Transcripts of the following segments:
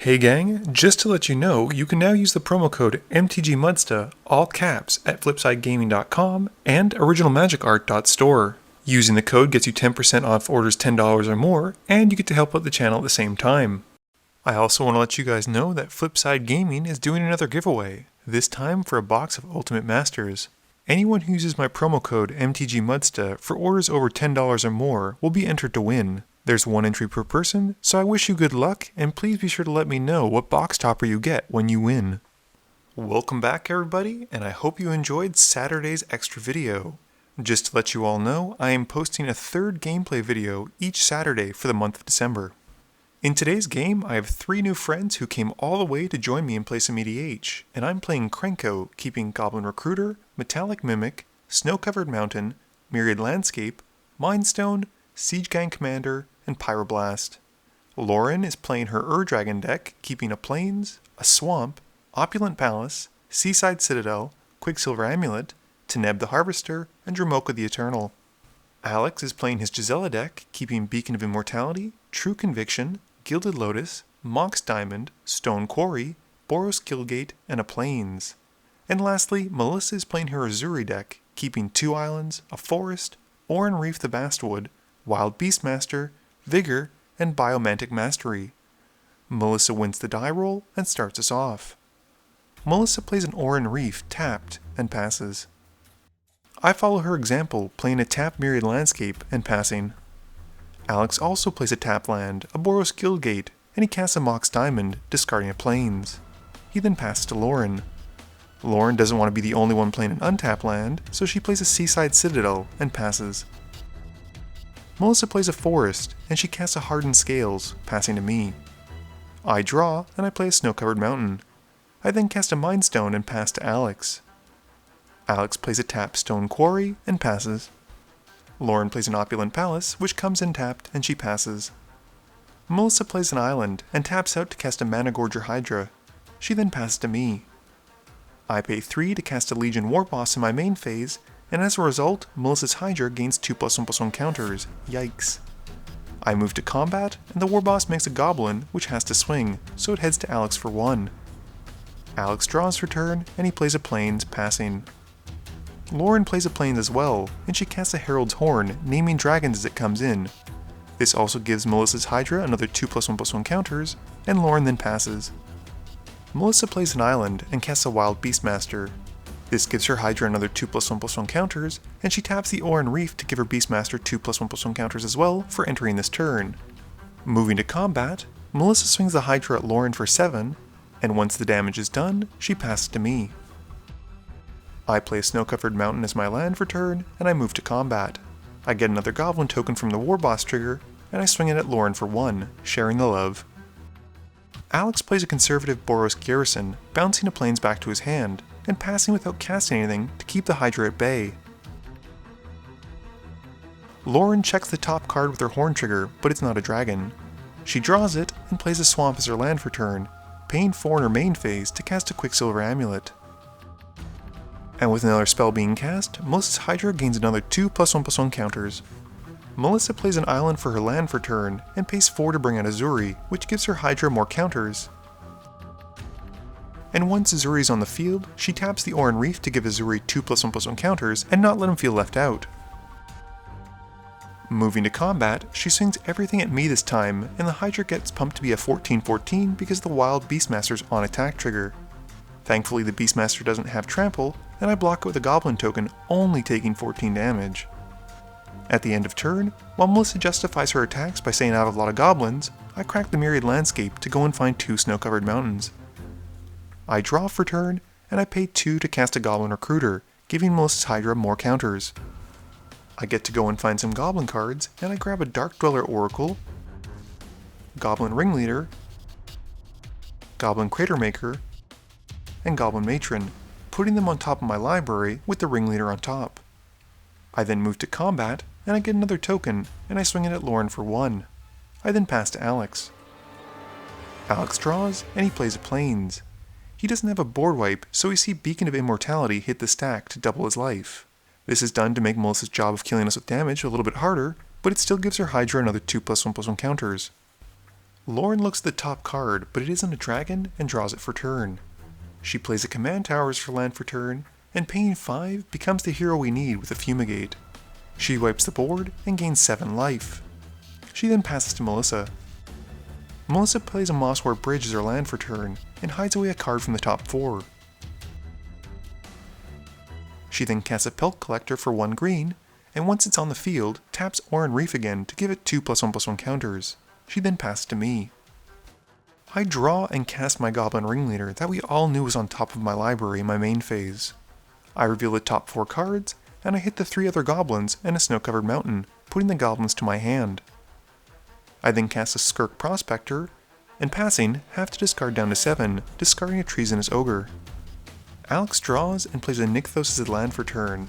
Hey gang, just to let you know, you can now use the promo code MTGMudsta, all caps, at flipsidegaming.com and originalmagicart.store. Using the code gets you 10% off orders $10 or more, and you get to help out the channel at the same time. I also want to let you guys know that Flipside Gaming is doing another giveaway, this time for a box of Ultimate Masters. Anyone who uses my promo code MTGMudsta for orders over $10 or more will be entered to win. There's one entry per person, so I wish you good luck, and please be sure to let me know what box topper you get when you win. Welcome back everybody, and I hope you enjoyed Saturday's extra video. Just to let you all know, I am posting a third gameplay video each Saturday for the month of December. In today's game, I have 3 new friends who came all the way to join me and play some EDH, and I'm playing Krenko, keeping Goblin Recruiter, Metallic Mimic, Snow-Covered Mountain, Myriad Landscape, Mindstone, Siege Gang Commander, and Pyroblast. Lauren is playing her Ur-Dragon deck, keeping a Plains, a Swamp, Opulent Palace, Seaside Citadel, Quicksilver Amulet, Teneb the Harvester, and Dramoka the Eternal. Alex is playing his Gisela deck, keeping Beacon of Immortality, True Conviction, Gilded Lotus, Mox Diamond, Stone Quarry, Boros Guildgate, and a Plains. And lastly, Melissa is playing her Ezuri deck, keeping 2 islands, a forest, Oran Reef the Bastwood, Wild Beastmaster, Vigor, and Biomantic Mastery. Melissa wins the die roll and starts us off. Melissa plays an Oran Reef tapped and passes. I follow her example, playing a tapped Myriad Landscape and passing. Alex also plays a tap land, a Boros Guildgate, and he casts a Mox Diamond, discarding a Plains. He then passes to Lauren. Lauren doesn't want to be the only one playing an untapped land, so she plays a Seaside Citadel and passes. Melissa plays a forest, and she casts a Hardened Scales, passing to me. I draw, and I play a Snow-Covered Mountain. I then cast a Mind Stone and pass to Alex. Alex plays a tapped Stone Quarry and passes. Lauren plays an Opulent Palace, which comes in tapped, and she passes. Melissa plays an island, and taps out to cast a Mana-Gorger Hydra. She then passes to me. I pay 3 to cast a Legion War Boss in my main phase, and as a result, Melissa's Hydra gains 2+1/+1 counters. Yikes. I move to combat, and the War Boss makes a Goblin, which has to swing, so it heads to Alex for 1. Alex draws for turn, and he plays a Plains, passing. Lauren plays a Plains as well, and she casts a Herald's Horn, naming dragons as it comes in. This also gives Melissa's Hydra another 2+1/+1 counters, and Lauren then passes. Melissa plays an island and casts a Wild Beastmaster. This gives her Hydra another 2+1/+1 counters, and she taps the Oran Reef to give her Beastmaster 2+1/+1 counters as well for entering this turn. Moving to combat, Melissa swings the Hydra at Lauren for 7, and once the damage is done, she passes to me. I play a Snow-Covered Mountain as my land for turn, and I move to combat. I get another Goblin token from the War Boss trigger, and I swing it at Lauren for 1, sharing the love. Alex plays a conservative Boros Garrison, bouncing a Plains back to his hand, and passing without casting anything to keep the Hydra at bay. Lauren checks the top card with her Horn trigger, but it's not a dragon. She draws it and plays a Swamp as her land for turn, paying 4 in her main phase to cast a Quicksilver Amulet. And with another spell being cast, Melissa's Hydra gains another 2+1/+1 counters. Melissa plays an island for her land for turn, and pays 4 to bring out Ezuri, which gives her Hydra more counters. And once Ezuri is on the field, she taps the Oran Reef to give Ezuri 2+1/+1 counters and not let him feel left out. Moving to combat, she swings everything at me this time, and the Hydra gets pumped to be a 14/14 because of the Wild Beastmaster's on attack trigger. Thankfully the Beastmaster doesn't have trample, and I block it with a Goblin token, only taking 14 damage. At the end of turn, while Melissa justifies her attacks by saying I have a lot of Goblins, I crack the Myriad Landscape to go and find 2 Snow-Covered Mountains. I draw for turn, and I pay 2 to cast a Goblin Recruiter, giving Melissa's Hydra more counters. I get to go and find some Goblin cards, and I grab a Dark Dweller Oracle, Goblin Ringleader, Goblin Cratermaker, and Goblin Matron, putting them on top of my library with the Ringleader on top. I then move to combat, and I get another token, and I swing it at Lauren for 1. I then pass to Alex. Alex draws, and he plays a Plains. He doesn't have a board wipe, so we see Beacon of Immortality hit the stack to double his life. This is done to make Melissa's job of killing us with damage a little bit harder, but it still gives her Hydra another 2+1/+1 counters. Lauren looks at the top card, but it isn't a dragon, and draws it for turn. She plays a command towers for land for turn, and paying 5 becomes the hero we need with a Fumigate. She wipes the board and gains 7 life. She then passes to Melissa. Melissa plays a Mosswort Bridge as her land for turn, and hides away a card from the top 4. She then casts a Pelt Collector for 1 green, and once it's on the field, taps Oran Reef again to give it 2+1/+1 counters. She then passes to me. I draw and cast my Goblin Ringleader that we all knew was on top of my library in my main phase. I reveal the top 4 cards, and I hit the 3 other goblins and a snow-covered mountain, putting the goblins to my hand. I then cast a Skirk Prospector, and passing, have to discard down to 7, discarding a Treasonous Ogre. Alex draws and plays a Nykthos as his land for turn.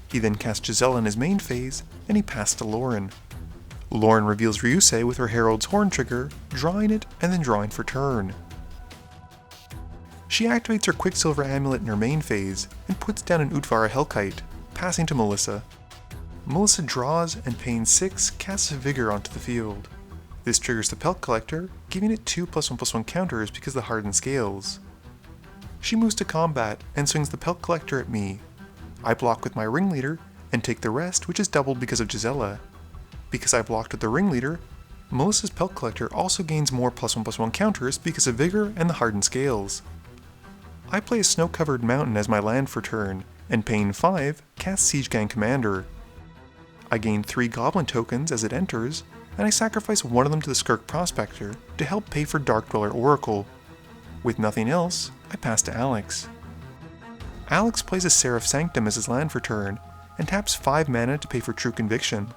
He then casts Gisela in his main phase, and he passes to Lauren. Lauren reveals Ryusei with her Herald's Horn trigger, drawing it and then drawing for turn. She activates her Quicksilver Amulet in her main phase, and puts down an Utvara Hellkite, passing to Melissa. Melissa draws and paying 6 casts a Vigor onto the field. This triggers the Pelt Collector, giving it 2+1/+1 counters because of the hardened scales. She moves to combat and swings the Pelt Collector at me. I block with my Ringleader and take the rest, which is doubled because of Gisela. Because I blocked with the Ringleader, Melissa's Pelt Collector also gains more +1/+1 counters because of Vigor and the hardened scales. I play a Snow-Covered Mountain as my land for turn, and paying 5, cast Siege Gang Commander. I gain 3 Goblin tokens as it enters, and I sacrifice one of them to the Skirk Prospector to help pay for Dark Dweller Oracle. With nothing else, I pass to Alex. Alex plays a Seraph Sanctum as his land for turn, and taps 5 mana to pay for True Conviction.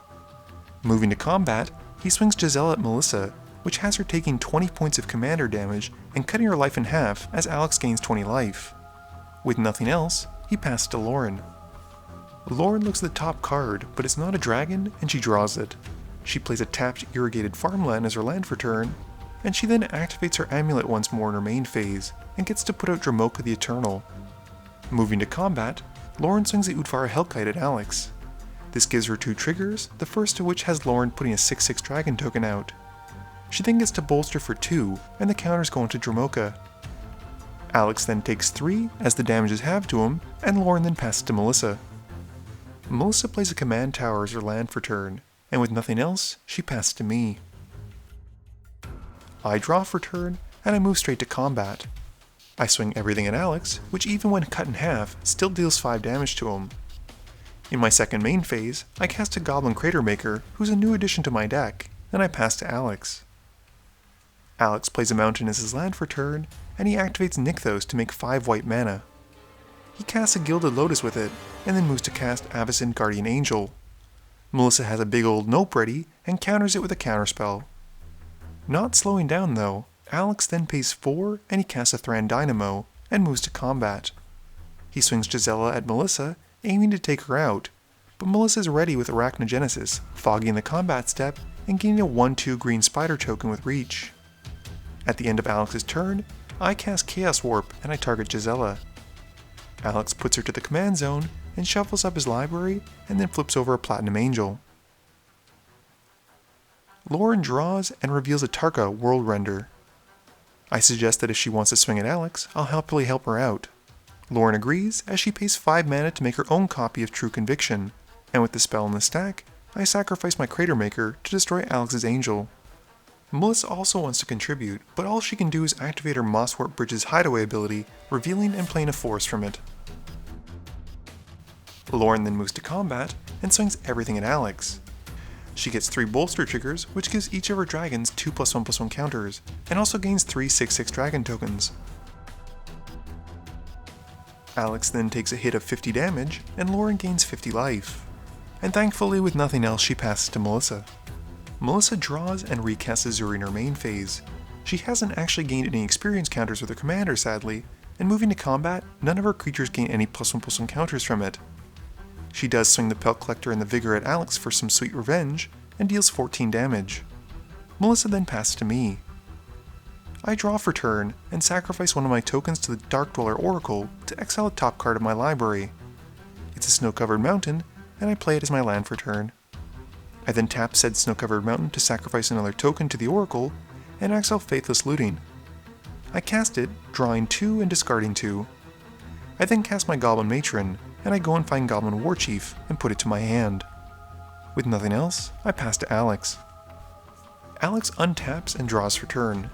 Moving to combat, he swings Gisela at Melissa, which has her taking 20 points of commander damage and cutting her life in half as Alex gains 20 life. With nothing else, he passes to Lauren. Lauren looks at the top card, but it's not a dragon, and she draws it. She plays a tapped Irrigated Farmland as her land for turn, and she then activates her amulet once more in her main phase, and gets to put out Dramoka the Eternal. Moving to combat, Lauren swings the Utvara Hellkite at Alex. This gives her 2 triggers, the first of which has Lauren putting a 6/6 dragon token out. She then gets to bolster for 2, and the counters go into Dramoka. Alex then takes 3 as the damage is halved to him, and Lauren then passes to Melissa. Melissa plays a command tower as her land for turn, and with nothing else, she passes to me. I draw for turn, and I move straight to combat. I swing everything at Alex, which even when cut in half, still deals 5 damage to him. In my second main phase, I cast a Goblin Crater Maker, who's a new addition to my deck, and I pass to Alex. Alex plays a mountain as his land for turn, and he activates Nykthos to make 5 white mana. He casts a Gilded Lotus with it, and then moves to cast Avacyn Guardian Angel. Melissa has a big old Nope ready, and counters it with a counterspell. Not slowing down though, Alex then pays 4, and he casts a Thran Dynamo, and moves to combat. He swings Gisela at Melissa, aiming to take her out, but Melissa is ready with Arachnogenesis, fogging the combat step, and gaining a 1/2 green spider token with reach. At the end of Alex's turn, I cast Chaos Warp and I target Gisela. Alex puts her to the command zone and shuffles up his library and then flips over a Platinum Angel. Lauren draws and reveals a Tarka World Render. I suggest that if she wants to swing at Alex, I'll happily help her out. Lauren agrees as she pays 5 mana to make her own copy of True Conviction, and with the spell in the stack, I sacrifice my Crater Maker to destroy Alex's Angel. Melissa also wants to contribute, but all she can do is activate her Mosswort Bridge's Hideaway ability, revealing and playing a forest from it. Lauren then moves to combat and swings everything at Alex. She gets 3 bolster triggers, which gives each of her dragons 2+1/+1 counters, and also gains 3 6/6 dragon tokens. Alex then takes a hit of 50 damage, and Lauren gains 50 life. And thankfully, with nothing else, she passes to Melissa. Melissa draws and recasts Ezuri in her main phase. She hasn't actually gained any experience counters with her commander, sadly, and moving to combat, none of her creatures gain any +1/+1 counters from it. She does swing the Pelt Collector and the Vigor at Alex for some sweet revenge, and deals 14 damage. Melissa then passes to me. I draw for turn, and sacrifice one of my tokens to the Dark Dweller Oracle to exile a top card of my library. It's a snow-covered mountain, and I play it as my land for turn. I then tap said snow-covered mountain to sacrifice another token to the Oracle, and acts all faithless looting. I cast it, drawing 2 and discarding 2. I then cast my Goblin Matron, and I go and find Goblin Warchief and put it to my hand. With nothing else, I pass to Alex. Alex untaps and draws for turn.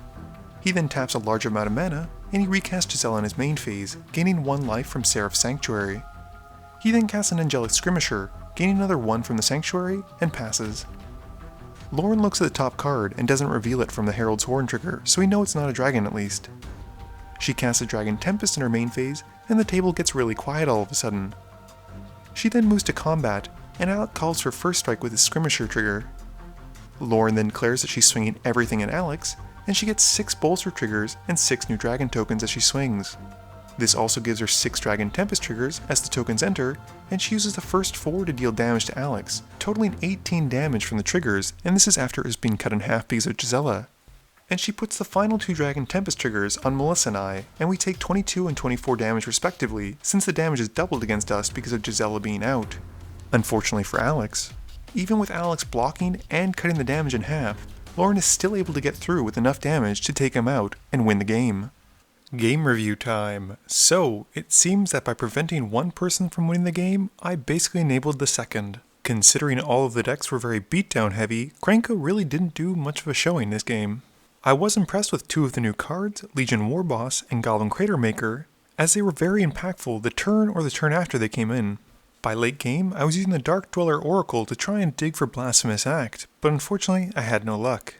He then taps a large amount of mana, and he recasts Gisela in his main phase, gaining 1 life from Seraph's Sanctuary. He then casts an Angelic Skirmisher, gaining another 1 from the Sanctuary, and passes. Lauren looks at the top card and doesn't reveal it from the Herald's Horn trigger, so we know it's not a dragon at least. She casts a Dragon Tempest in her main phase, and the table gets really quiet all of a sudden. She then moves to combat, and Alex calls for First Strike with his Skirmisher trigger. Lauren then declares that she's swinging everything at Alex, and she gets 6 Bolster triggers and 6 new Dragon tokens as she swings. This also gives her 6 Dragon Tempest triggers as the tokens enter, and she uses the first 4 to deal damage to Alex, totaling 18 damage from the triggers, and this is after it was being cut in half because of Gisela. And she puts the final 2 Dragon Tempest triggers on Melissa and I, and we take 22 and 24 damage respectively, since the damage is doubled against us because of Gisela being out. Unfortunately for Alex, even with Alex blocking and cutting the damage in half, Lauren is still able to get through with enough damage to take him out and win the game. Game review time. So, it seems that by preventing one person from winning the game, I basically enabled the second. Considering all of the decks were very beatdown heavy, Krenko really didn't do much of a showing this game. I was impressed with 2 of the new cards, Legion Warboss and Goblin Crater Maker, as they were very impactful the turn or the turn after they came in. By late game, I was using the Dark Dweller Oracle to try and dig for Blasphemous Act, but unfortunately I had no luck.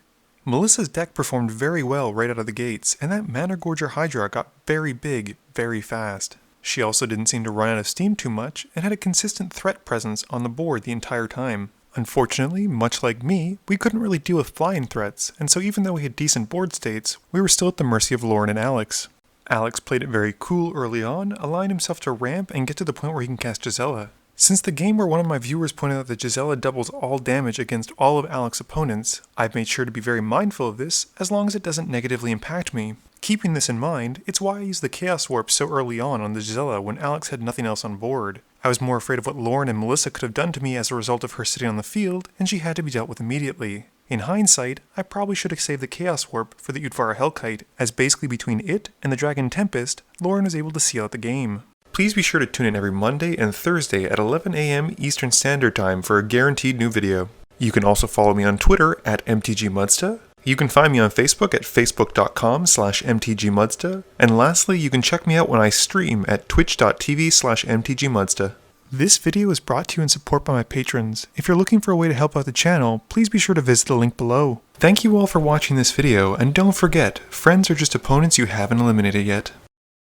Melissa's deck performed very well right out of the gates, and that Mana Gorger Hydra got very big, very fast. She also didn't seem to run out of steam too much, and had a consistent threat presence on the board the entire time. Unfortunately, much like me, we couldn't really deal with flying threats, and so even though we had decent board states, we were still at the mercy of Lauren and Alex. Alex played it very cool early on, allowing himself to ramp and get to the point where he can cast Gisela. Since the game where one of my viewers pointed out that Gisela doubles all damage against all of Alex's opponents, I've made sure to be very mindful of this as long as it doesn't negatively impact me. Keeping this in mind, it's why I used the Chaos Warp so early on the Gisela when Alex had nothing else on board. I was more afraid of what Lauren and Melissa could have done to me as a result of her sitting on the field, and she had to be dealt with immediately. In hindsight, I probably should have saved the Chaos Warp for the Udvara Hellkite, as basically between it and the Dragon Tempest, Lauren was able to seal out the game. Please be sure to tune in every Monday and Thursday at 11 AM Eastern Standard Time for a guaranteed new video. You can also follow me on Twitter at MTGMudsta. You can find me on Facebook at facebook.com/MTGMudsta. And lastly, you can check me out when I stream at twitch.tv/MTGMudsta. This video is brought to you in support by my patrons. If you're looking for a way to help out the channel, please be sure to visit the link below. Thank you all for watching this video, and don't forget, friends are just opponents you haven't eliminated yet.